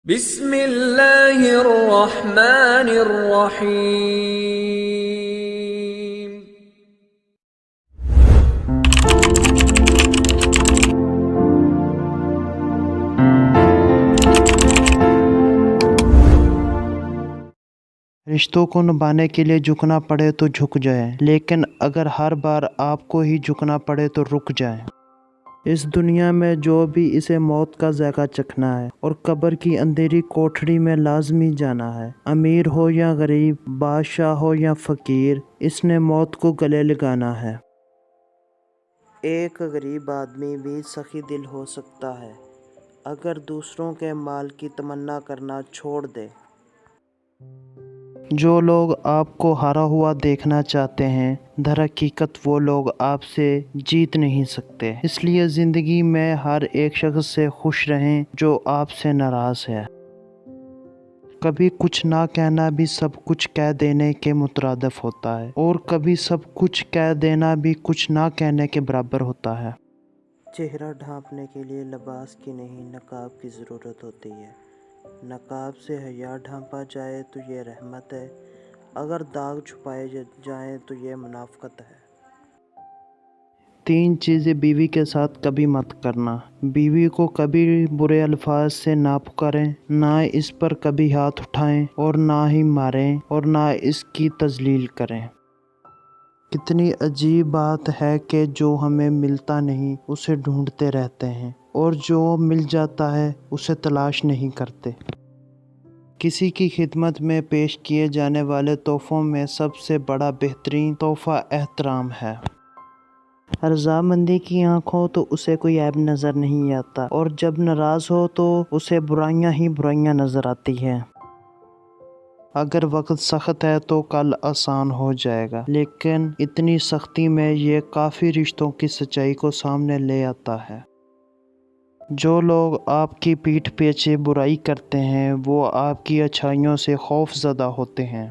بسم اللہ الرحمن الرحیم۔ رشتوں کو نبھانے کے لیے جھکنا پڑے تو جھک جائیں، لیکن اگر ہر بار آپ کو ہی جھکنا پڑے تو رک جائیں۔ اس دنیا میں جو بھی اسے موت کا ذائقہ چکھنا ہے اور قبر کی اندھیری کوٹھڑی میں لازمی جانا ہے، امیر ہو یا غریب، بادشاہ ہو یا فقیر، اس نے موت کو گلے لگانا ہے۔ ایک غریب آدمی بھی سخی دل ہو سکتا ہے اگر دوسروں کے مال کی تمنا کرنا چھوڑ دے۔ جو لوگ آپ کو ہارا ہوا دیکھنا چاہتے ہیں، در حقیقت وہ لوگ آپ سے جیت نہیں سکتے۔ اس لیے زندگی میں ہر ایک شخص سے خوش رہیں جو آپ سے ناراض ہے۔ کبھی کچھ نہ کہنا بھی سب کچھ کہہ دینے کے مترادف ہوتا ہے، اور کبھی سب کچھ کہہ دینا بھی کچھ نہ کہنے کے برابر ہوتا ہے۔ چہرہ ڈھانپنے کے لیے لباس کی نہیں، نقاب کی ضرورت ہوتی ہے۔ نقاب سے حیا ڈھانپا جائے تو یہ رحمت ہے، اگر داغ چھپائے جائیں تو یہ منافقت ہے۔ 3 چیزیں بیوی کے ساتھ کبھی مت کرنا۔ بیوی کو کبھی برے الفاظ سے نہ پکاریں، نہ اس پر کبھی ہاتھ اٹھائیں، اور نہ ہی ماریں، اور نہ اس کی تذلیل کریں۔ کتنی عجیب بات ہے کہ جو ہمیں ملتا نہیں اسے ڈھونڈتے رہتے ہیں، اور جو مل جاتا ہے اسے تلاش نہیں کرتے۔ کسی کی خدمت میں پیش کیے جانے والے تحفوں میں سب سے بڑا بہترین تحفہ احترام ہے۔ رضامندی کی آنکھ ہو تو اسے کوئی عیب نظر نہیں آتا، اور جب ناراض ہو تو اسے برائیاں ہی برائیاں نظر آتی ہیں۔ اگر وقت سخت ہے تو کل آسان ہو جائے گا، لیکن اتنی سختی میں یہ کافی رشتوں کی سچائی کو سامنے لے آتا ہے۔ جو لوگ آپ کی پیٹھ پیچھے برائی کرتے ہیں وہ آپ کی اچھائیوں سے خوف زدہ ہوتے ہیں۔